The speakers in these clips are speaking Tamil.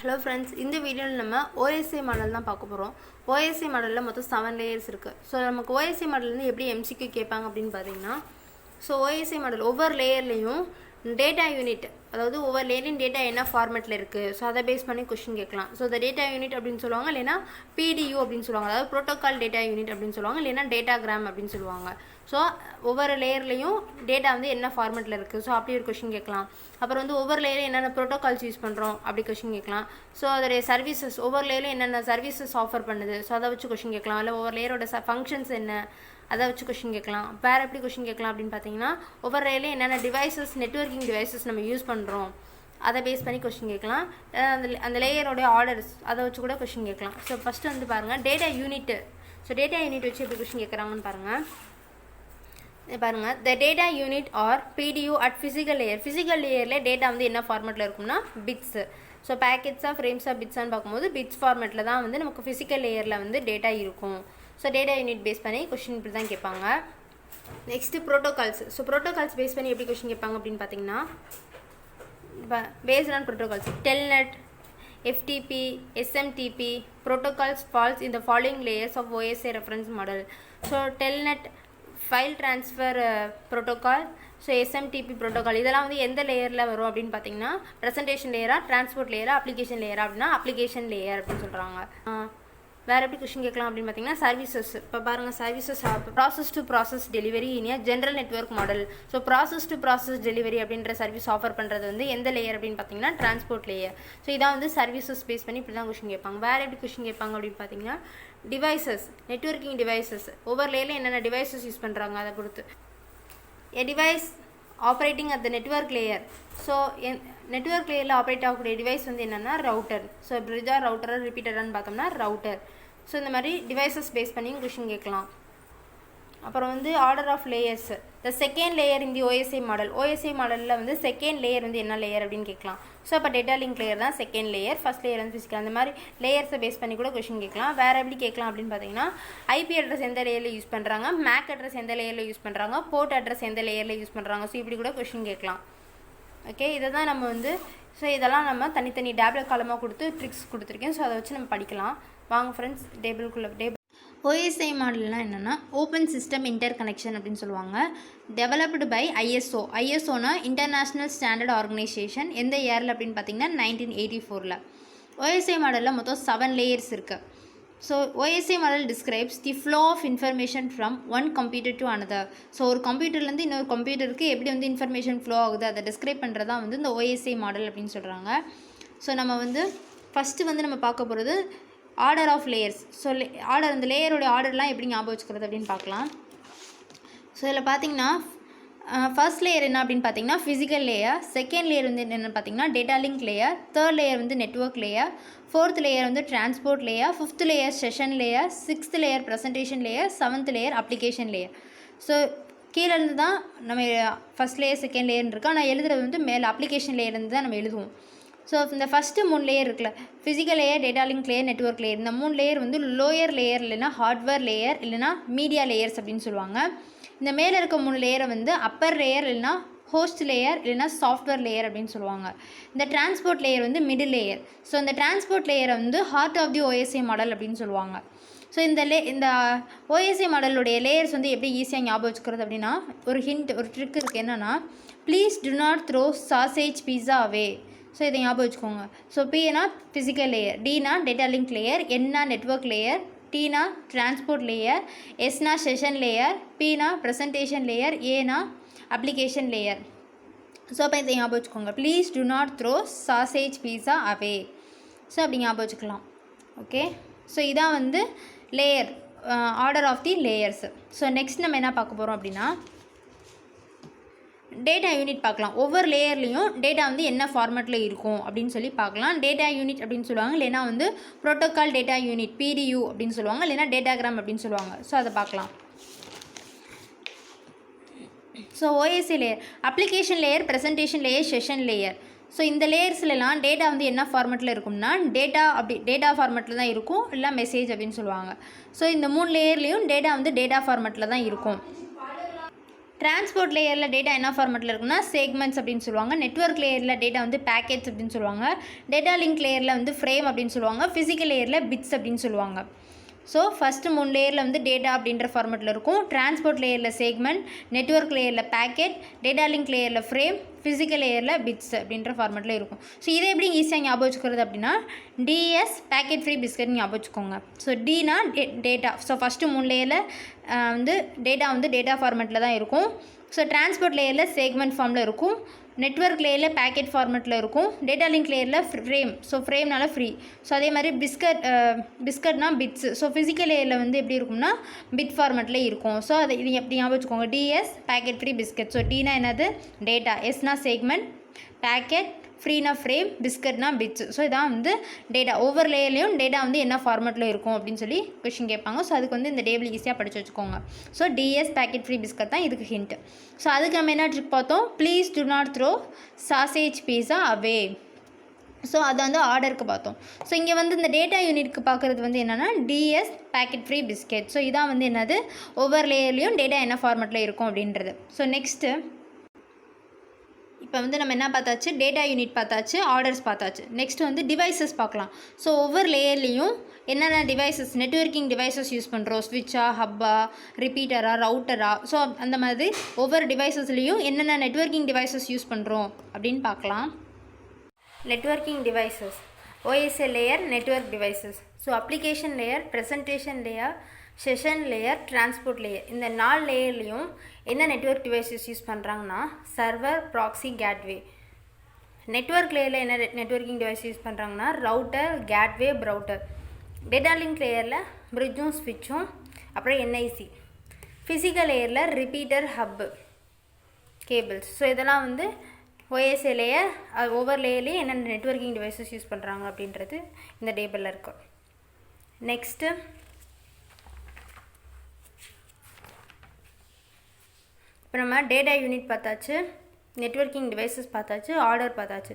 ஹலோ ஃப்ரெண்ட்ஸ், இந்த வீடியோவில் நம்ம ஓஎஸ்ஐ மாடல் தான் பார்க்க போகிறோம். ஓஎஸ்ஐ மாடலில் மொத்தம் 7 லேயர்ஸ் இருக்குது. ஸோ நமக்கு ஓஎஸ்ஐ மாடல்லேருந்து எப்படி எம்சிக்யூ கேட்பாங்க அப்படின்னு பார்த்தீங்கன்னா, ஸோ ஓஎஸ்ஐ மாடல் ஒவ்வொரு லேயர்லேயும் டேட்டா யூனிட், அதாவது ஒவ்வொரு லேயர்லையும் டேட்டா என்ன ஃபார்மேட்டில் இருக்குது, ஸோ அதை பேஸ் பண்ணி கொஸ்டின் கேட்கலாம். ஸோ இந்த டேட்டா யூனிட் அப்படின்னு சொல்லுவாங்க, இல்லைனா பிடியூ அப்படின்னு சொல்லுவாங்க, அதாவது ப்ரோட்டோகால் டேட்டா யூனிட் அப்படின்னு சொல்லுவாங்க, இல்லைனா டேட்டாகிராம் அப்படின்னு சொல்லுவாங்க. ஸோ ஒவ்வொரு லேயர்லையும் டேட்டா வந்து என்ன ஃபார்மேட்டில் இருக்குது, ஸோ அப்படி ஒரு கொஷின் கேட்கலாம். அப்புறம் வந்து ஒவ்வொரு லேயரும் என்னென்ன ப்ரோட்டோகால்ஸ் யூஸ் பண்ணுறோம் அப்படி கொஷின் கேட்கலாம். ஸோ அதோடைய சர்வீசஸ், ஒவ்வொரு லேயரும் என்னென்ன சர்வீசஸ் ஆஃபர் பண்ணுது, ஸோ அதை வச்சு கொஷின் கேட்கலாம். இல்லை ஒவ்வொரு லேயரோட ஃபங்க்ஷன்ஸ் என்ன, அதை வச்சு கொஷின் கேட்கலாம். வேறு எப்படி கொஷின் கேட்கலாம் அப்படின்னு பார்த்தீங்கன்னா, ஒவ்வொரு லேயர்லையும் என்னென்ன டிவைசஸ், நெட்வொர்க்கிங் டிவைசஸ் நம்ம யூஸ் பண்ணுறோம், அதை பேஸ் பண்ணி கொஷின் கேட்கலாம். அந்த லேயரோடைய ஆர்டர்ஸ், அதை வச்சு கூட கொஷின் கேட்கலாம். ஸோ ஃபஸ்ட்டு வந்து பாருங்கள் data unit. So data unit வச்சு எப்படி கொஷின் கேட்குறாங்கன்னு பாருங்கள். The data unit are PDU at physical layer. Physical லேயரில் டேட்டா வந்து என்ன ஃபார்மேட்டில் இருக்கும்னா பிட்ஸு. ஸோ பேக்கெட்ஸாக ஃப்ரேம்ஸாக பிட்ஸான்னு பார்க்கும்போது பிட்ஸ் ஃபார்மேட்டில் தான் வந்து நமக்கு ஃபிசிக்கல் லேயரில் வந்து டேட்டா இருக்கும். ஸோ டேட்டா யூனிட் பேஸ் பண்ணி கொஷின் இப்படி தான் கேட்பாங்க. Next protocols. So protocols base பண்ணி எப்படி கொஷின் கேட்பாங்க அப்படின்னு பார்த்தீங்கன்னா, based on protocols telnet, FTP, SMTP protocols falls in the following layers of OSI reference model. So telnet file transfer protocol, so SMTP protocol, இதெல்லாம் வந்து எந்த லேயரில் வரும் அப்படின்னு பார்த்தீங்கன்னா, ப்ரெசன்டேஷன் லேயரா, டிரான்ஸ்போர்ட் லேயரா, அப்ளிகேஷன் லேயரா அப்படின்னா அப்ளிகேஷன் லேயர் அப்படின்னு சொல்கிறாங்க. வேறு எப்படி கொஷின் கேட்கலாம் அப்படின்னு பார்த்தீங்கன்னா, சர்வீசஸ். இப்போ பாருங்கள், services process to process delivery in A general network model. So process to process delivery அப்படின்ற சர்வீஸ் ஆஃபர் பண்ணுறது வந்து எந்த லேயர் அப்படின்னு பார்த்தீங்கன்னா, டிரான்ஸ்போர்ட் லேயர். ஸோ இதான் வந்து சர்வீசஸ் பேஸ் பண்ணி இப்படி தான் கொஷின் கேட்பாங்க. வேறு எப்படி கொஷின் கேட்பாங்க அப்படின்னு பார்த்தீங்கன்னா, டிவைசஸ், நெட்வொர்க்கிங் டிவைசஸ், ஒவ்வொரு லேயரில் என்னென்ன டிவைசஸ் யூஸ் பண்ணுறாங்க அதை கொடுத்து. எ device operating at the network layer. So network லேயரில் ஆப்ரேட் ஆகக்கூடிய டிவைஸ் வந்து என்னென்னா ரவுட்டர். ஸோ பிரிட்ஜா, ரவுட்டரா, ரிப்பீட்டரான்னு பார்த்தோம்னா ரவுட்டர். ஸோ இந்த மாதிரி டிவைசஸ் பேஸ் பண்ணி கொஷின் கேட்கலாம். அப்புறம் வந்து order of layers. The second layer இந்த ஓஎஸ்ஐ மாடல். ஓஎஸ்ஐ மாடலில் வந்து செகண்ட் லேயர் வந்து என்ன லேயர் அப்படின்னு கேட்கலாம். ஸோ அப்போ டேட்டா லிங்க் லேயர் தான் செகண்ட் லேயர், ஃபஸ்ட் லேயர் வந்து ஃபிசிக்கல். அந்த மாதிரி லேயர்ஸை பேஸ் பண்ணி கூட கொஷின் கேட்கலாம். வேறு எப்படி கேட்கலாம் அப்படின்னு பார்த்தீங்கன்னா, ஐபி அட்ரஸ் எந்த லேயரில் யூஸ் பண்ணுறாங்க, மேக் அட்ரஸ் எந்த லேயரில் யூஸ் பண்ணுறாங்க, போர்ட் அட்ரஸ் எந்த லேயரில் யூஸ் பண்ணுறாங்க, ஸோ இப்படி கூட கொஷின் கேட்கலாம். ஓகே, இதை தான் நம்ம வந்து, ஸோ இதெல்லாம் நம்ம தனித்தனி டேப்லெட் காலமாக கொடுத்து ட்ரிக்ஸ் கொடுத்துருக்கேன். ஸோ அதை வச்சு நம்ம படிக்கலாம். வாங்க ஃப்ரெண்ட்ஸ், டேபிள் ஓஎஸ்ஐ மாடல்னால் என்னென்னா, ஓப்பன் சிஸ்டம் இன்டர் கனெக்ஷன் அப்படின்னு சொல்லுவாங்க. Developed by ISO. ஐஎஸ்ஓனா இன்டர்நேஷ்னல் ஸ்டாண்டர்ட் ஆர்கனைசேஷன். எந்த இயரில் அப்படின்னு பார்த்தீங்கன்னா 1984. ஓஎஸ்ஐ மாடலில் மொத்தம் 7 லேயர்ஸ் இருக்குது. So OSI model describes the flow of information from one computer to another. So ஒரு கம்ப்யூட்டர்லேருந்து இன்னொரு கம்ப்யூட்டருக்கு எப்படி வந்து இன்ஃபர்மேஷன் ஃப்ளோ ஆகுது அதை டிஸ்கிரைப் பண்ணுறதா வந்து இந்த ஓஎஸ்ஐ மாடல் அப்படின்னு சொல்கிறாங்க. ஸோ நம்ம வந்து ஃபஸ்ட்டு வந்து நம்ம பார்க்க போகிறது order of layers. So order, அந்த லேயரோட ஆர்டர்லாம் எப்படி ஞாபகம் வச்சுக்கிறது அப்படின்னு பார்க்கலாம். ஸோ இதில் பார்த்தீங்கன்னா ஃபர்ஸ்ட் லேயர் என்ன அப்படின்னு பார்த்தீங்கன்னா ஃபிசிக்கல் லேயர். செகண்ட் லேயர் வந்து என்னென்னு பார்த்தீங்கன்னா data link layer. Third layer வந்து நெட்வொர்க் லேயர். ஃபோர்த் லேயர் வந்து transport layer. Fifth layer session layer. Sixth layer presentation layer. Seventh layer application layer. So கீழேருந்து தான் நம்ம ஃபஸ்ட் லேயர் செகண்ட் லேயர்னு இருக்கோம். ஆனால் எழுதுறது வந்து மேலே அப்ளிகேஷன் லேயர்லேருந்து தான் நம்ம எழுதுவோம். ஸோ இந்த ஃபஸ்ட்டு 3 லேயர் இருக்குல்ல, physical layer, data link layer, network layer, இந்த 3 லேயர் வந்து லோயர் லேயர், இல்லைனா ஹார்ட்வேர் லேயர், இல்லைனா மீடியா லேயர்ஸ் அப்படின்னு சொல்லுவாங்க. இந்த மேலே இருக்க 3 லேயரை வந்து அப்பர் லேயர், இல்லைனா ஹோஸ்ட் லேயர், இல்லைனா சாஃப்ட்வேர் லேயர் அப்படின்னு சொல்லுவாங்க. இந்த டிரான்ஸ்போர்ட் லேயர் வந்து மிடில் லேயர். ஸோ இந்த டிரான்ஸ்போர்ட் லேயரை வந்து heart of the OSI model அப்படின்னு சொல்லுவாங்க. ஸோ இந்த ஓஎஸ்ஐ மாடலுடைய லேயர்ஸ் வந்து எப்படி ஈஸியாக ஞாபகம் வச்சுக்கிறது அப்படின்னா, ஒரு ட்ரிக் இருக்குது. என்னென்னா, please do not throw sausage pizza away. So இதை ஞாபகம் வச்சுக்கோங்க. ஸோ பினா ஃபிசிக்கல் லேயர், டினா டேட்டா லிங்க் லேயர், என்னா நெட்வொர்க் லேயர், டீனா டிரான்ஸ்போர்ட் லேயர், எஸ்னா செஷன் லேயர், பீனா ப்ரெசன்டேஷன் லேயர், ஏனா அப்ளிகேஷன் லேயர். ஸோ அப்போ இதை ஞாபகம் வச்சுக்கோங்க. Please do not throw sausage pizza away. So அப்படி ஞாபகம் வச்சுக்கலாம். ஓகே, ஸோ இதான் வந்து layer, order of the layers. So next நம்ம என்ன பார்க்க போகிறோம் அப்படின்னா, டேட்டா யூனிட் பார்க்கலாம். ஒவ்வொரு லேயர்லேயும் டேட்டா வந்து என்ன ஃபார்மேட்டில் இருக்கும் அப்படின்னு சொல்லி பார்க்கலாம். டேட்டா யூனிட் அப்படின்னு சொல்லுவாங்க, இல்லைனா வந்து ப்ரோட்டோகால் டேட்டா யூனிட் பிடியூ அப்படின்னு சொல்லுவாங்க, இல்லைனா டேட்டாகிராம் அப்படின்னு சொல்லுவாங்க. ஸோ அதை பார்க்கலாம். So OSI layer, application layer, presentation layer, session layer. So இந்த லேயர்ஸ்லாம் டேட்டா வந்து என்ன ஃபார்மேட்டில் இருக்கும்னா டேட்டா ஃபார்மேட்டில் தான் இருக்கும், இல்லை மெசேஜ் அப்படின்னு சொல்லுவாங்க. ஸோ இந்த 3 லேயர்லேயும் டேட்டா வந்து டேட்டா ஃபார்மேட்டில் தான் இருக்கும். டிரான்ஸ்போர்ட் லேயரில் டேட்டா என்ன ஃபார்மெட்டில் இருக்குன்னா செக்மெண்ட்ஸ் அப்படின்னு சொல்லுவாங்க. நெட்வொர்க் லேயரில் டேட்டா வந்து பேக்கெட்ஸ் அப்படின்னு சொல்லுவாங்க. டேட்டா லிங்க் லேயரில் வந்து ஃப்ரேம் அப்படின்னு சொல்லுவாங்க. ஃபிசிக்கல் லேயரில் பிட்ஸ் அப்படின்னு சொல்லுவாங்க. ஸோ ஃபஸ்ட்டு 3 லேயரில் வந்து டேட்டா அப்படின்ற ஃபார்மெட்டில் இருக்கும். டிரான்ஸ்போர்ட் லேயரில் செக்மெண்ட், நெட்வொர்க் லேயரில் பேக்கெட், டேட்டா லிங்க் லேயரில் ஃப்ரேம், ஃபிசிக்கல் லேயரில் பிட்ஸ் அப்படின்ற ஃபார்மெட்டில் இருக்கும். ஸோ இதை எப்படி ஈஸியாக ஞாபகம் வச்சுக்கிறது அப்படின்னா டிஎஸ் பேக்கெட் ஃப்ரீ பிஸ்கட் ஞாபகம் வச்சுக்கோங்க. ஸோ டினா டேட்டா. ஸோ ஃபஸ்ட்டு 3 லேயரில் வந்து டேட்டா ஃபார்மெட்டில் தான் இருக்கும். ஸோ டிரான்ஸ்போர்ட் லேயரில் செக்மெண்ட் ஃபார்மில் இருக்கும். நெட்வொர்க் லேயரில் பேக்கெட் ஃபார்மெட்டில் இருக்கும். டேட்டா லிங்க் லேயரில் ஃப்ரேம். ஸோ ஃப்ரேம்னால ஃப்ரீ. ஸோ அதே மாதிரி பிஸ்கட்னா பிட்ஸ். ஸோ ஃபிசிக்கல் லேயரில் வந்து எப்படி இருக்கும்னா பிட் ஃபார்மெட்டில் இருக்கும். ஸோ அதை இது எப்படி ஞாபகம் வச்சுக்கோங்க, DS packet free biscuit. So டினா என்னது டேட்டா, எஸ்னா செக்மெண்ட், பேக்கெட், ஃப்ரீனா ஃப்ரேம், பிஸ்கட்னா பிட்ஸ். ஸோ இதான் வந்து டேட்டா. ஒவ்வொரு லேயர்லேயும் டேட்டா வந்து என்ன ஃபார்மெட்டில் இருக்கும் அப்படின்னு சொல்லி கொஷின் கேட்பாங்க. ஸோ அதுக்கு வந்து இந்த டேபிள் ஈஸியாக படித்து வச்சுக்கோங்க. So DS packet free biscuit தான் இதுக்கு ஹிண்ட். ஸோ அதுக்கு நம்ம என்ன ட்ரிக் பார்த்தோம், please do not throw sausage pizza away. So அதை வந்து ஆர்டருக்கு பார்த்தோம். ஸோ இங்கே வந்து இந்த டேட்டா யூனிட்க்கு பார்க்குறது வந்து என்னென்னா DS packet free biscuit. So இதான் வந்து என்னது ஒவ்வொரு லேயர்லேயும் டேட்டா என்ன ஃபார்மெட்டில் இருக்கும் அப்படின்றது. ஸோ நெக்ஸ்ட்டு இப்போ வந்து நம்ம என்ன பார்த்தாச்சு, டேட்டா யூனிட் பார்த்தாச்சு, ஆர்டர்ஸ் பார்த்தாச்சு. நெக்ஸ்ட் வந்து டிவைசஸ் பார்க்கலாம். ஸோ ஒவ்வொரு லேயர்லேயும் என்னென்ன டிவைசஸ், நெட்வொர்க்கிங் டிவைசஸ் யூஸ் பண்ணுறோம், ஸ்விட்சா, ஹப்பா, ரிப்பீட்டரா, ரவுட்டரா. ஸோ அந்த மாதிரி ஒவ்வொரு டிவைசஸ்லேயும் என்னென்ன நெட்வொர்க்கிங் டிவைசஸ் யூஸ் பண்ணுறோம் அப்படின்னு பார்க்கலாம். Networking devices, OSI layer, network devices. So application layer, presentation layer, session layer, transport layer. இந்த 4 லேயர்லேயும் என்ன நெட்வொர்க் டிவைசஸ் யூஸ் பண்ணுறாங்கன்னா சர்வர், ப்ராக்ஸி, கேட்வே. நெட்வொர்க் லேயரில் என்ன நெட்வொர்க்கிங் டிவைஸ் யூஸ் பண்ணுறாங்கன்னா ரவுட்டர், கேட்வே, ப்ரௌட்டர். டேட்டா லிங்க் லேயரில் பிரிட்ஜும் ஸ்விட்சும், அப்புறம் NIC. ஃபிசிக்கல் லேயரில் ரிப்பீட்டர், ஹப்பு, கேபிள்ஸ். ஸோ இதெல்லாம் வந்து OSI லேயர். ஒவ்வொரு லேயர்லேயும் என்னென்ன நெட்வொர்க்கிங் டிவைசஸ் யூஸ் பண்ணுறாங்க அப்படின்றது இந்த டேபிளில் இருக்கும். நெக்ஸ்ட்டு இப்போ நம்ம டேட்டா யூனிட் பார்த்தாச்சு, நெட்வொர்க்கிங் டிவைசஸ் பார்த்தாச்சு, ஆர்டர் பார்த்தாச்சு.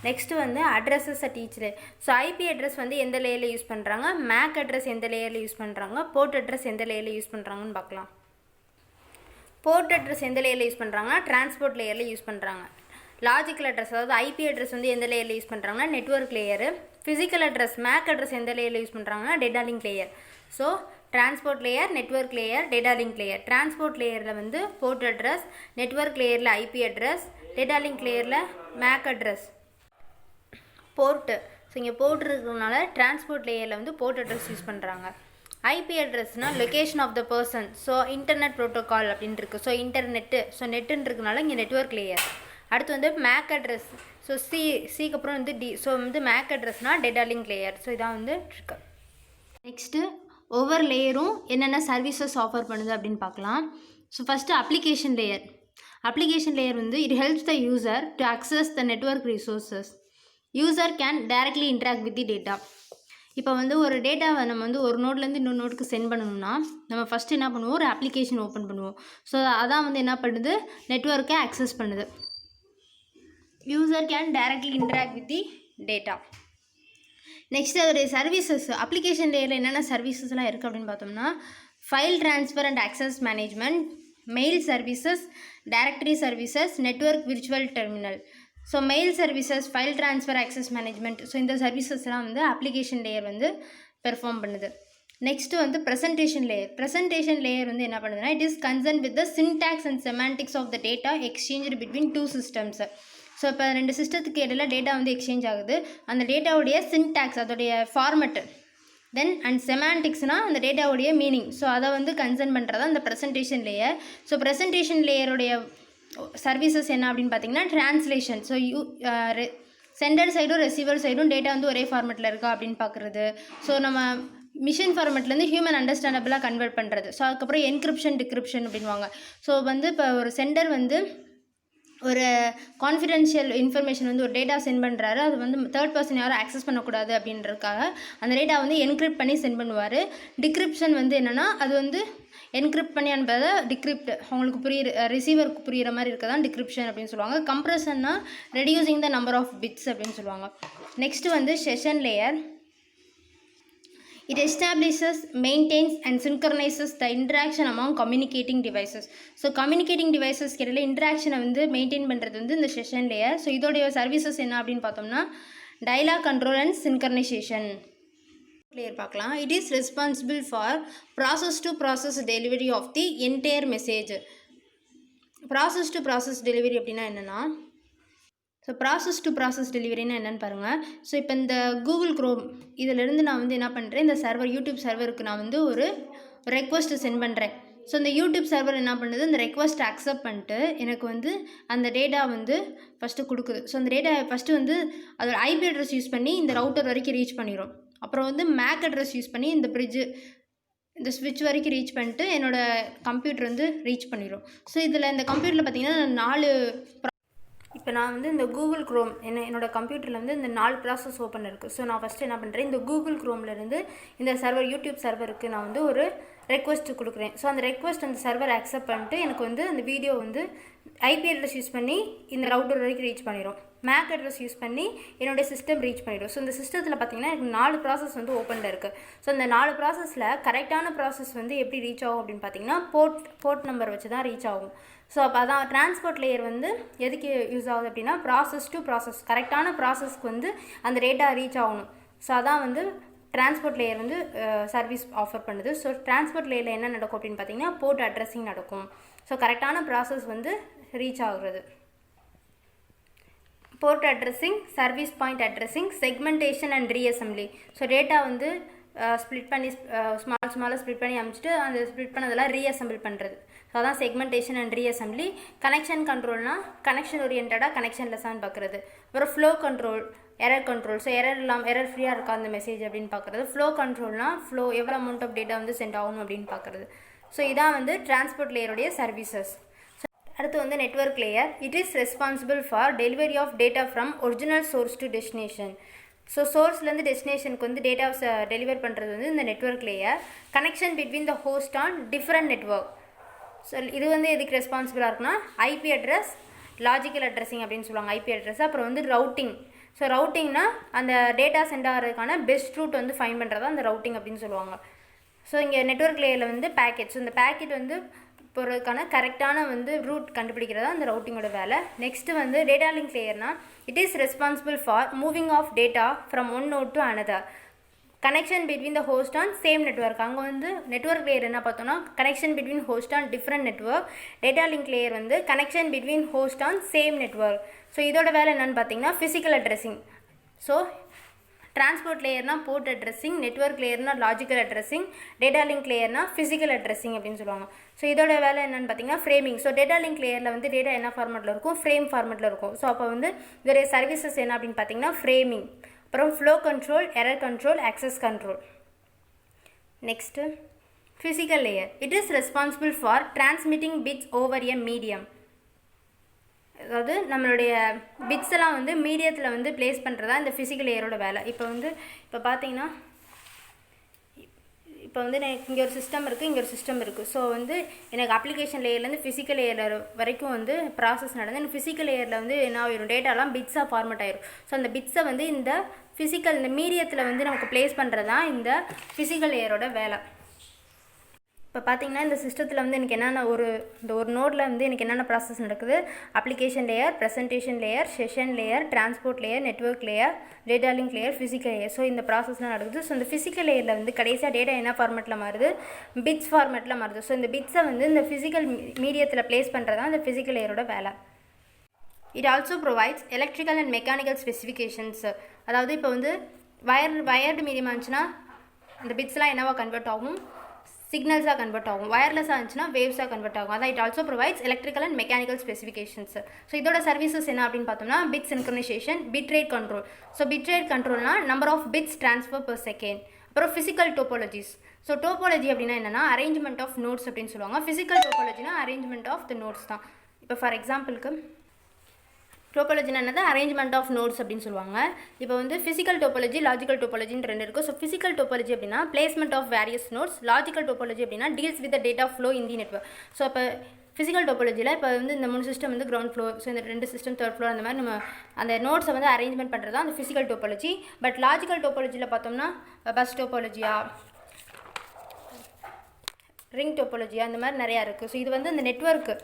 நெக்ஸ்ட்டு வந்து addresses at each layer. So IP address வந்து எந்த லேயரில் யூஸ் பண்ணுறாங்க, மேக் அட்ரஸ் எந்த லேயரில் யூஸ் பண்ணுறாங்க, போர்ட் அட்ரஸ் எந்த லேயரில் யூஸ் பண்ணுறாங்கன்னு பார்க்கலாம். போர்ட் அட்ரஸ் எந்த லேயரில் யூஸ் பண்ணுறாங்கன்னா டிரான்ஸ்போர்ட் லேயரில் யூஸ் பண்ணுறாங்க. லாஜிக்கல் அட்ரஸ் அதாவது ஐபி அட்ரஸ் வந்து எந்த லேயரில் யூஸ் பண்ணுறாங்கன்னா network layer. Physical address MAC address எந்த லேயரில் யூஸ் பண்ணுறாங்கன்னா data link layer. So transport layer, network layer, data link layer. Transport லேயரில் வந்து போர்ட் அட்ரஸ், நெட்வொர்க் லேயரில் ஐபி அட்ரஸ், டேட்டா லிங்க் லேயரில் மேக் அட்ரஸ், போர்ட்டு. ஸோ இங்கே போர்ட் இருக்கிறதுனால டிரான்ஸ்போர்ட் லேயரில் வந்து போர்ட் அட்ரஸ் யூஸ் பண்ணுறாங்க. ஐபி அட்ரஸ்னால் location of the person. So internet protocol அப்படின்னு இருக்குது. ஸோ இன்டர்நெட்டு, ஸோ நெட்டுன்னு இருக்கனால இங்கே நெட்வொர்க் லேயர். அடுத்து வந்து மேக் அட்ரஸ். ஸோ சிக்கு அப்புறம் வந்து டி. ஸோ வந்து மேக் அட்ரஸ்னால் டேட்டா லிங்க் லேயர். ஸோ இதான் வந்து இருக்கு. நெக்ஸ்ட்டு ஒவ்வொரு லேயரும் என்னென்ன சர்வீசஸ் ஆஃபர் பண்ணுது அப்படின்னு பார்க்கலாம். So first application layer. Application layer வந்து it helps the user to access the network resources. User can directly interact with the data. இப்போ வந்து ஒரு டேட்டாவை நம்ம வந்து ஒரு நோட்லேருந்து இன்னொரு நோட்டுக்கு சென்ட் பண்ணணும்னா நம்ம ஃபஸ்ட்டு என்ன பண்ணுவோம், ஒரு அப்ளிகேஷன் ஓப்பன் பண்ணுவோம். ஸோ அதான் வந்து என்ன பண்ணுது, நெட்வொர்க்கை அக்சஸ் பண்ணுது. User can directly interact with the data. Next அதோடைய சர்வீசஸ், அப்ளிகேஷன் லேயரில் என்னென்ன சர்வீசஸ்லாம் இருக்குது அப்படின்னு பார்த்தோம்னா file transfer and access management, mail services, directory services, network virtual terminal. So mail services, file transfer, access management. So இந்த சர்வீசஸ்லாம் வந்து அப்ளிகேஷன் லேயர் வந்து பெர்ஃபார்ம் பண்ணுது. நெக்ஸ்ட்டு வந்து ப்ரெசன்டேஷன் லேயர். ப்ரெசன்டேஷன் லேயர் வந்து என்ன பண்ணுதுன்னா it is concern with the syntax and semantics of the data exchange between 2 systems. So இப்போ 2 சிஸ்டத்துக்கு இடையில டேட்டா வந்து எக்ஸ்சேஞ்ச் ஆகுது. அந்த டேட்டாவுடைய சின்டாக்ஸ், அதோடைய ஃபார்மெட்டு, தென் அண்ட் செமான்டிக்ஸ்னால் அந்த டேட்டாவுடைய மீனிங். ஸோ அதை வந்து கன்சர்ன் பண்ணுறதா அந்த ப்ரெசன்டேஷன் லேயர். ஸோ ப்ரெசன்டேஷன் லேயருடைய சர்வீசஸ் என்ன அப்படின்னு பார்த்தீங்கன்னா ட்ரான்ஸ்லேஷன். ஸோ சென்டர் சைடும் ரிசீவர் சைடும் டேட்டா வந்து ஒரே ஃபார்மெட்டில் இருக்கா அப்படின்னு பார்க்குறது. ஸோ நம்ம மிஷின் ஃபார்மெட்லேருந்து ஹியூமன் அண்டர்ஸ்டாண்டபிளாக கன்வெர்ட் பண்ணுறது. ஸோ அதுக்கப்புறம் என்கிரிப்ஷன், டிக்ரிப்ஷன் அப்படின்வாங்க. ஸோ வந்து இப்போ ஒரு சென்டர் வந்து ஒரு கான்ஃபிடென்ஷியல் இன்ஃபர்மேஷன் வந்து ஒரு டேட்டா சென்ட் பண்ணுறாரு, அது வந்து தேர்ட் பர்சன் யாரும் ஆக்சஸ் பண்ணக்கூடாது அப்படின்றதுக்காக அந்த டேட்டா வந்து என்கிரிப்ட் பண்ணி சென்ட் பண்ணுவார். டிக்ரிப்ஷன் வந்து என்னென்னா அது வந்து என்கிரிப்ட் பண்ணி அனுப்புறத டிக்ரிப்ட், அவங்களுக்கு ரிசீவருக்கு புரிகிற மாதிரி இருக்கதான் டிக்ரிப்ஷன் அப்படின்னு சொல்லுவாங்க. கம்ப்ரெஷன்னா reducing the number of bits அப்படின்னு சொல்லுவாங்க. நெக்ஸ்ட்டு வந்து session layer. It establishes, maintains and synchronizes the interaction among communicating devices. So communicating devices கிடையில இன்ட்ராக்ஷனை வந்து மெயின்டைன் பண்ணுறது வந்து இந்த செஷன் லேயர். ஸோ இதோடைய சர்வீசஸ் என்ன அப்படின்னு பார்த்தோம்னா dialogue control and synchronisation layer பார்க்கலாம். It is responsible for process to process delivery of the entire message. Process to process delivery அப்படின்னா என்னென்னா, ஸோ ப்ராசஸ் டு ப்ராசஸ் டெலிவரினா என்னென்னு பாருங்கள். ஸோ இப்போ இந்த கூகுள் க்ரோம் இதிலேருந்து நான் வந்து என்ன பண்ணுறேன், இந்த சர்வர் யூடியூப் சர்வருக்கு நான் வந்து ஒரு ரெக்வஸ்ட்டு சென்ட் பண்ணுறேன். ஸோ இந்த யூடியூப் சர்வர் என்ன பண்ணுது, இந்த ரெக்வஸ்ட்டை அக்செப்ட் பண்ணிட்டு எனக்கு வந்து அந்த டேட்டா வந்து ஃபஸ்ட்டு கொடுக்குது. ஸோ அந்த டேட்டா ஃபஸ்ட்டு வந்து அதோட ஐபி அட்ரஸ் யூஸ் பண்ணி இந்த ரவுட்டர் வரைக்கும் ரீச் பண்ணிடும். அப்புறம் வந்து மேக் அட்ரஸ் யூஸ் பண்ணி இந்த ஸ்விட்ச் வரைக்கும் ரீச் பண்ணிட்டு என்னோடய கம்ப்யூட்டர் வந்து ரீச் பண்ணிடும். ஸோ இதில் இந்த கம்ப்யூட்டரில் பார்த்திங்கன்னா 4 இப்போ நான் வந்து இந்த கூகுள் க்ரோம் என்னோடய கம்ப்யூட்டரில் வந்து இந்த 4 ப்ராசஸ் ஓப்பன் இருக்குது. ஸோ நான் ஃபஸ்ட்டு என்ன பண்ணுறேன், இந்த கூகுள் க்ரோம்லேருந்து இந்த சர்வர் யூடியூப் சர்வருக்கு நான் வந்து ஒரு ரெக்வஸ்ட்டு கொடுக்குறேன். ஸோ அந்த ரெக்வஸ்ட் அந்த சர்வர் அக்செப்ட் பண்ணிட்டு எனக்கு வந்து அந்த வீடியோ வந்து ஐபி அட்ரஸ் யூஸ் பண்ணி இந்த ரவுட்டர் வரைக்கும் ரீச் பண்ணிடும். மேக் அட்ரஸ் யூஸ் பண்ணி என்னுடைய சிஸ்டம் ரீச் பண்ணிடும். ஸோ இந்த சிஸ்டத்தில் பார்த்திங்கன்னா எனக்கு 4 ப்ராசஸ் வந்து ஓப்பனில் இருக்குது. ஸோ இந்த 4 ப்ராசஸில் கரெக்டான ப்ராசஸ் வந்து எப்படி ரீச் ஆகும் அப்படின்னு பார்த்திங்கன்னா போர்ட் நம்பர் வச்சு தான் ரீச் ஆகும். ஸோ அப்போ அதான் டிரான்ஸ்போர்ட் லேயர் வந்து எதுக்கு யூஸ் ஆகுது அப்படின்னா ப்ராசஸ் டு ப்ராசஸ் கரெக்டான ப்ராசஸ்க்கு வந்து அந்த டேட்டா ரீச் ஆகணும். ஸோ அதான் வந்து டிரான்ஸ்போர்ட் லேயர் வந்து சர்வீஸ் ஆஃபர் பண்ணுது. ஸோ டிரான்ஸ்போர்ட் லேயரில் என்ன நடக்கும் அப்படின்னு பார்த்தீங்கன்னா போர்ட் அட்ரஸிங் நடக்கும். ஸோ கரெக்டான ப்ராசஸ் வந்து ரீச் ஆகுறது. Port addressing, service point addressing, segmentation and reassembly. So data வந்து ஸ்ப்ளிட் பண்ணி ஸ்மாலாக ஸ்ப்ளிட் பண்ணி அமைச்சிட்டு அந்த ஸ்ப்ளிட் பண்ணதெல்லாம் ரீஅசம்பிள் பண்ணுறது. ஸோ அதான் செக்மெண்டேஷன் அண்ட் ரீஅசம்பிளி. கனெக்ஷன் கண்ட்ரோல்னால் கனெக்ஷன் ஓரியன்டாக கனெக்ஷன் லெஸ்ஸான்னு பார்க்குறது. அப்புறம் flow control, error control. So error ஃப்ரீயாக இருக்கா அந்த மெசேஜ் அப்படின்னு பார்க்குறது. ஃப்ளோ கண்ட்ரோல்னால் எவ்வளோ அமௌண்ட் ஆஃப் டேட்டா வந்து சென்ட் ஆகணும் அப்படின்னு பார்க்குறது. ஸோ இதான் வந்து டிரான்ஸ்போர்ட் லேயருடைய சர்வீசஸ். அடுத்து வந்து network layer. It is responsible for delivery of data from original source to destination. So சோர்ஸ்லேருந்து டெஸ்டினேஷனுக்கு வந்து டேட்டாஸை டெலிவர் பண்ணுறது வந்து இந்த network layer. Connection between the host on different network. So இது வந்து எதுக்கு ரெஸ்பான்சிபிளாக இருக்குன்னா ஐபி அட்ரஸ், லாஜிக்கல் அட்ரஸிங் அப்படின்னு சொல்லுவாங்க ஐபி அட்ரஸ். அப்புறம் வந்து ரவுட்டிங். ஸோ ரவுட்டிங்னா அந்த டேட்டா சென்ட் ஆகிறதுக்கான பெஸ்ட் ரூட் வந்து ஃபைன் பண்ணுறதா அந்த ரவுட்டிங் அப்படின்னு சொல்லுவாங்க. ஸோ இங்கே நெட்வொர்க் லேயரில் வந்து பேக்கெட். ஸோ இந்த பேக்கெட் வந்து போகிறதுக்கான கரெக்டான வந்து ரூட் கண்டுபிடிக்கிறதா அந்த ரவுட்டிங்கோட வேலை. நெக்ஸ்ட்டு வந்து டேட்டா லிங்க் லேயர்னால் it is responsible for moving of data from one node to another. Connection between the host on same network. அங்கே வந்து நெட்வொர்க் லேயர் என்ன பார்த்தோன்னா connection between host on different network. Data link layer வந்து connection between host on same network. So இதோட வேலை என்னென்னு பார்த்தீங்கன்னா ஃபிசிக்கல் அட்ரஸிங். ஸோ டிரான்ஸ்போர்ட் லேயர்னால் போர்ட் அட்ரஸிங், நெட்வொர்க் லேயர்னால் லாஜிக்கல் அட்ரஸிங், டேட்டா லிங்க் லேயர்னால் ஃபிசிக்கல் அட்ரஸிங் அப்படின்னு சொல்லுவாங்க. ஸோ இதோட வேலை என்னென்னு பார்த்தீங்கன்னா ஃப்ரேமிங். ஸோ டேட்டா லிங்க் லேயரில் வந்து டேட்டா என்ன ஃபார்மெட்டில் இருக்கும், ஃப்ரேம் ஃபார்மெட்டில் இருக்கும். ஸோ அப்போ வந்து இதோடைய சர்வீசஸ் என்ன அப்படின்னு பார்த்தீங்கன்னா ஃப்ரேமிங், அப்புறம் flow control, error control, access control. Next physical layer. It is responsible for transmitting bits over a medium. அதாவது நம்மளுடைய பிட்ஸ் எல்லாம் வந்து மீடியத்தில் வந்து பிளேஸ் பண்ணுறதா இந்த ஃபிசிக்கல் லேயரோட வேலை. இப்போ பார்த்தீங்கன்னா இப்போ வந்து எனக்கு இங்கே ஒரு சிஸ்டம் இருக்குது, இங்கே ஒரு சிஸ்டம் இருக்குது. ஸோ வந்து எனக்கு அப்ளிகேஷன் லேயர்லேருந்து ஃபிசிக்கல் லேயர் வரைக்கும் வந்து ப்ராசஸ் நடந்து இந்த ஃபிசிக்கல் லேயரில் வந்து என்ன ஆயிரும், டேட்டாலாம் பிட்ஸாக ஃபார்மேட் ஆயிரும். ஸோ அந்த பிட்ஸை வந்து இந்த மீடியத்தில் வந்து நமக்கு பிளேஸ் பண்ணுறது தான் இந்த ஃபிசிக்கல் லேயரோட வேலை. இப்போ பார்த்தீங்கன்னா இந்த சிஸ்டத்தில் வந்து எனக்கு என்னென்ன இந்த ஒரு நோடில் வந்து எனக்கு என்னென்ன ப்ராசஸ் நடக்குது, application layer, presentation layer, session layer, transport layer, network layer, data link layer, physical layer. So இந்த ப்ராசஸ்லாம் நடக்குது. ஸோ இந்த ஃபிசிக்கல் லேயரில் வந்து கடைசியாக டேட்டா என்ன ஃபார்மெட்டில் மாறுது, பிட்ஸ் ஃபார்மெட்டில் மாறுது. ஸோ இந்த பிட்ஸை வந்து இந்த ஃபிசிக்கல் மீடியத்தில் பிளேஸ் பண்ணுறது தான் இந்த ஃபிசிக்கல் லேயரோட வேலை. It also provides electrical and mechanical specifications. அதாவது இப்போ வந்து வயர்டு மீடியமாக இருந்துச்சுன்னா இந்த பிட்ஸ்லாம் என்னவா கன்வெர்ட் ஆகும், சிக்னல்ஸாக கன்வெர்ட் ஆகும். வயர்லெஸ்ஸாக இருந்துச்சுன்னா வேவ்ஸாக கன்வெர்ட் ஆகும். அதான் it also provides electrical and mechanical specifications. So இதோட சர்வீசஸ் என்ன அப்படின்னு பார்த்தோம்னா bit synchronization, bit rate control. So bit rate கண்ட்ரோல்னா number of bits transfer per second. அப்புறம் ஃபிசிக்கல் டோபாலஜிஸ். ஸோ டோபாலஜி அப்படின்னா என்னென்னா அரேஞ்ச்மெண்ட் ஆஃப் நோட்ஸ் அப்படின்னு சொல்லுவாங்க. ஃபிசிக்கல் டோபாலஜினா அரேஞ்ச்மெண்ட் ஆஃப் த நோட்ஸ் தான். இப்போ ஃபார் எக்ஸாம்பிளுக்கு டோபாலஜினா என்னது, அரேஞ்ச்மெண்ட் ஆஃப் நோட்ஸ் அப்படின்னு சொல்லுவாங்க. இப்போ வந்து ஃபிசிக்கல் டோபாலஜி, லாஜிக்கல் டோபாலஜின்னு 2 இருக்குது. ஸோ ஃபிசிக்கல் டோபாலஜி அப்படின்னா placement of various nodes, logical topology அப்படின்னா deals with the data flow in the network. So அப்போ ஃபிசிக்கல் டோபாலஜியில் இப்போ வந்து இந்த 3 சிஸ்டம் வந்து கிரவுண்ட் ஃப்ளோர், ஸோ இந்த 2 சிஸ்டம் தேர்ட் ஃப்ளோர், அந்த மாதிரி நம்ம அந்த நோட்ஸை வந்து அரேஞ்ச்மெண்ட் பண்ணுறது தான் அந்த ஃபிசிக்கல் டோபாலஜி. பட் லாஜிக்கல் டோபாலஜியில் பார்த்தோம்னா பஸ் டோபாலஜியா, ரிங் டோபாலஜியா, அந்த மாதிரி நிறையா இருக்குது. ஸோ இது வந்து இந்த நெட்வொர்க்கு.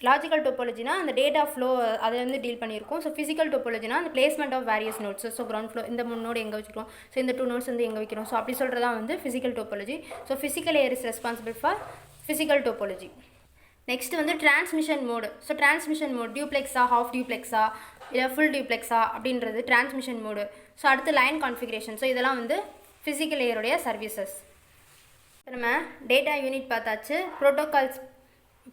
லாஜிக்கல் டோபாலஜினா அந்த டேட்டா ஃப்ளோ அதை வந்து டீல் பண்ணியிருக்கோம். ஸோ ஃபிசிக்கல் டோபாலஜினா அந்த placement of various nodes. So ground flow இந்த 3 நோடு எங்கே வச்சுக்கிறோம், ஸோ இந்த 2 நோட்ஸ் வந்து எங்கே வைக்கிறோம், ஸோ அப்படி சொல்கிறதா வந்து physical topology. So physical layer is responsible for physical topology. Next வந்து transmission mode. So transmission mode டியூப்ளெக்ஸா, ஹாஃப் டியூப்ளெக்ஸா, இல்லை ஃபுல் டியூப்ளெக்ஸா அப்படின்றது டிரான்ஸ்மிஷன் மோடு. ஸோ அடுத்து லைன் கான்ஃபிகரேஷன். ஸோ இதெல்லாம் வந்து ஃபிசிக்கல் லேயருடைய சர்வீசஸ். நம்ம டேட்டா யூனிட் பார்த்தாச்சு,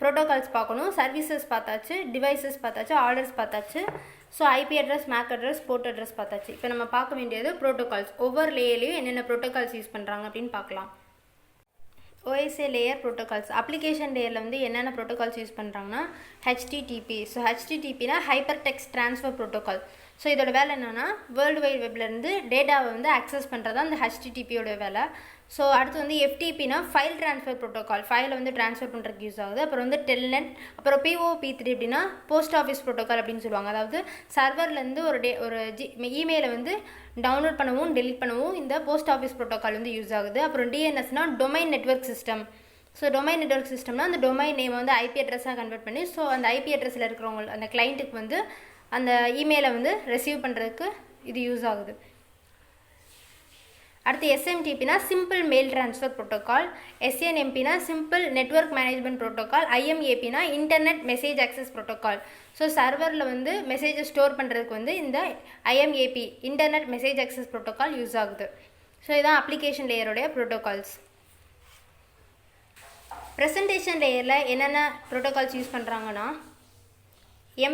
ப்ரோட்டோகால்ஸ் பார்க்கணும், சர்வீசஸ் பார்த்தாச்சு, டிவைசஸ் பார்த்தாச்சு, ஆர்டர்ஸ் பார்த்தாச்சு. So IP address, MAC address, port address பார்த்தாச்சு. இப்போ நம்ம பார்க்க வேண்டியது ப்ரோட்டோகால்ஸ். ஒவ்வொரு லேயர்லையும் என்னென்ன ப்ரோட்டோகால்ஸ் யூஸ் பண்ணுறாங்க அப்படின்னு பார்க்கலாம். OSI layer protocols. அப்ளிகேஷன் லேயரில் வந்து என்னென்ன ப்ரோட்டோகால்ஸ் யூஸ் பண்ணுறாங்கன்னா HTTP. ஸோ HTTPனா hyper text transfer protocol. So இதோட வேலை என்னென்னா வேர்ல்டு வைட் வெப்லேருந்து டேட்டாவை வந்து ஆக்சஸ் பண்ணுறது தான் இந்த HTTPயோட வேலை. ஸோ அடுத்து வந்து FTPனா ஃபைல் ட்ரான்ஸ்ஃபர் ப்ரோட்டோகால், ஃபைலை வந்து ட்ரான்ஸ்ஃபர் பண்ணுறதுக்கு யூஸ் ஆகுது. அப்புறம் வந்து டெல்நெட், அப்புறம் POP3 அப்படின்னா போஸ்ட் ஆஃபீஸ் ப்ரோட்டோகால் அப்படின்னு சொல்லுவாங்க. அதாவது சர்வர்லேருந்து ஒரு இமெயிலை வந்து டவுன்லோட் பண்ணவும் டெலிட் பண்ணவும் இந்த போஸ்ட் ஆஃபீஸ் ப்ரோட்டோகால் வந்து யூஸ் ஆகுது. அப்புறம் DNSனா domain network system. So domain network சிஸ்டம்னா அந்த டொமைன் நேம் வந்து IP அட்ரஸாக கன்வெர்ட் பண்ணி ஸோ அந்த IP அட்ரஸில் இருக்கிறவங்க அந்த கிளைண்ட்டுக்கு வந்து அந்த இமெயிலை வந்து ரிசீவ் பண்ணுறதுக்கு இது யூஸ் ஆகுது. அடுத்து SMTPனா சிம்பிள் மெயில் ட்ரான்ஸ்ஃபர் ப்ரோட்டோகால், SNMPனா சிம்பிள் நெட்வொர்க் மேனேஜ்மெண்ட் ப்ரோட்டோகால், IMAPனா internet message access protocol. So சர்வரில் வந்து மெசேஜை ஸ்டோர் பண்ணுறதுக்கு வந்து இந்த IMAP internet message access protocol use ஆகுது. ஸோ இதான் அப்ளிகேஷன் லேயருடைய ப்ரோட்டோகால்ஸ். ப்ரெசன்டேஷன் லேயரில் என்னென்ன ப்ரோட்டோகால்ஸ் யூஸ் பண்ணுறாங்கன்னா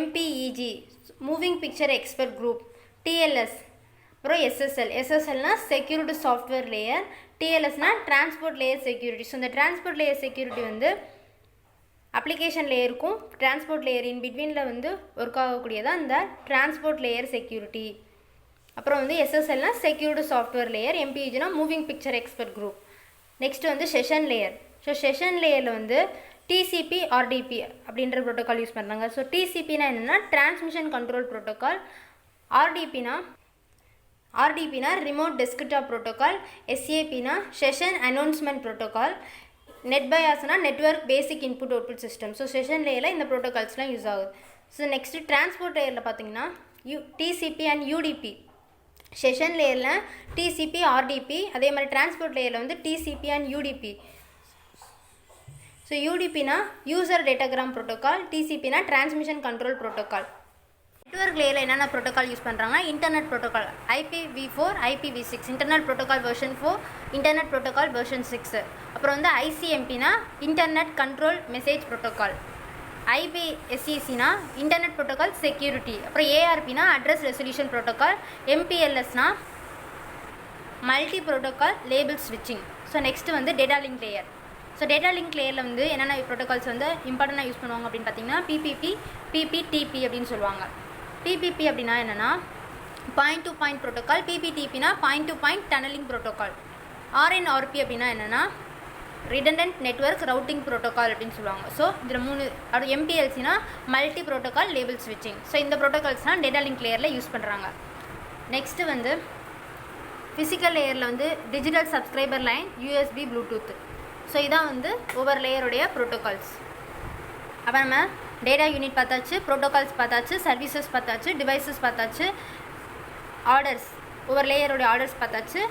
MPEG moving picture expert group, TLS, அப்புறம் SSLனா செக்யூரிட்டி சாஃப்ட்வேர் லேயர், TLSனா டிரான்ஸ்போர்ட் லேயர் செக்யூரிட்டி. ஸோ இந்த டிரான்ஸ்போர்ட் லேயர் செக்யூரிட்டி வந்து அப்ளிகேஷன் லேயருக்கும் டிரான்ஸ்போர்ட் லேயர் இன் பிட்வீனில் வந்து ஒர்க் ஆகக்கூடியதான் இந்த டிரான்ஸ்போர்ட் லேயர் செக்யூரிட்டி. அப்புறம் வந்து SSLனா செக்யூரிட்டி சாஃப்ட்வேர் லேயர், MPEGனா moving picture expert group. Next வந்து செஷன் லேயர். ஸோ செஷன் லேயரில் வந்து TCP RDP அப்படின்ற ப்ரோட்டோக்கால் யூஸ் பண்ணுறாங்க. ஸோ TCPனா என்னென்னா டிரான்ஸ்மிஷன் கண்ட்ரோல் ப்ரோட்டோக்கால், RDPனா ரிமோட் டெஸ்க்டாப் ப்ரோட்டோக்கால், SAPனா செஷன் அனௌன்ஸ்மெண்ட் ப்ரோட்டோக்கால், நெட்பயாஸ்னா network basic input output system. So session லேயரில் இந்த ப்ரோட்டோக்கால்ஸ்லாம் யூஸ் ஆகுது. ஸோ நெக்ஸ்ட்டு டிரான்ஸ்போர்ட் லேயரில் பார்த்தீங்கன்னா TCP அண்ட் UDP. செஷன் லேயரில் TCP RDP, அதே மாதிரி டிரான்ஸ்போர்ட் லேயரில் வந்து TCP அண்ட் UDP. ஸோ UDPனா யூசர் டேட்டாகிராம் ப்ரோட்டோக்கால், TCPனா டிரான்ஸ்மிஷன் கண்ட்ரோல் ப்ரோட்டோக்கால். நெட்வொர்க் லேயரில் என்னென்ன ப்ரோட்டோக்கால் யூஸ் பண்ணுறாங்கன்னா internet protocol IPv4, IPv6, internet protocol version 4, internet protocol version 6. அப்புறம் வந்து ICMPனா இன்டர்நெட் கண்ட்ரோல் மெசேஜ் ப்ரோட்டோக்கால், IPSECனா இன்டர்நெட் ப்ரோட்டோக்கால் செக்யூரிட்டி, அப்புறம் ARPனா அட்ரஸ் ரெசல்யூஷன் ப்ரோட்டோக்கால், MPLSனா மல்டி ப்ரோட்டோக்கால் லேபிள் ஸ்விட்சிங். ஸோ நெக்ஸ்ட்டு வந்து data link layer. So data link லேயரில் வந்து என்னென்ன ப்ரோட்டோகால்ஸ் வந்து இம்பார்ட்டண்டாக யூஸ் பண்ணுவாங்க அப்படின்னு பார்த்தீங்கன்னா PPP, PPTP அப்படின்னு சொல்லுவாங்க. PPP அப்படின்னா என்னென்னா பாயிண்ட் டு பாயிண்ட் ப்ரோட்டோக்கால், PPTPனா point to point tunneling protocol, RNRP அப்படின்னா என்னென்னா ரிடண்டன்ட் நெட்வொர்க் ரவுட்டிங் ப்ரோட்டோக்கால் அப்படின்னு சொல்லுவாங்க. ஸோ இதில் 3. அப்படி MPLCனா மல்டி ப்ரோட்டோக்கால் லேபிள் ஸ்விட்சிங். ஸோ இந்த ப்ரோட்டோகால்ஸ்லாம் டேட்டா லிங்க் லேயரில் யூஸ் பண்ணுறாங்க. நெக்ஸ்ட்டு வந்து ஃபிசிக்கல் லேயரில் வந்து digital subscriber line, USB, Bluetooth. So இதான் வந்து ஒவ்வொரு லேயருடைய ப்ரோட்டோகால்ஸ். அப்போ நம்ம டேட்டா யூனிட் பார்த்தாச்சு, ப்ரோட்டோகால்ஸ் பார்த்தாச்சு, சர்வீசஸ் பார்த்தாச்சு, டிவைசஸ் பார்த்தாச்சு, ஆர்டர்ஸ் ஒவ்வொரு லேயருடைய ஆர்டர்ஸ் பார்த்தாச்சு,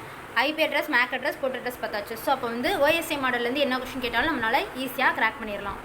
IP address, MAC address, port address பார்த்தாச்சு. ஸோ அப்போ வந்து OSI மாடல்லேருந்து என்ன கொஸ்டின் கேட்டாலும் நம்மளால் ஈஸியாக கிராக் பண்ணிடலாம்.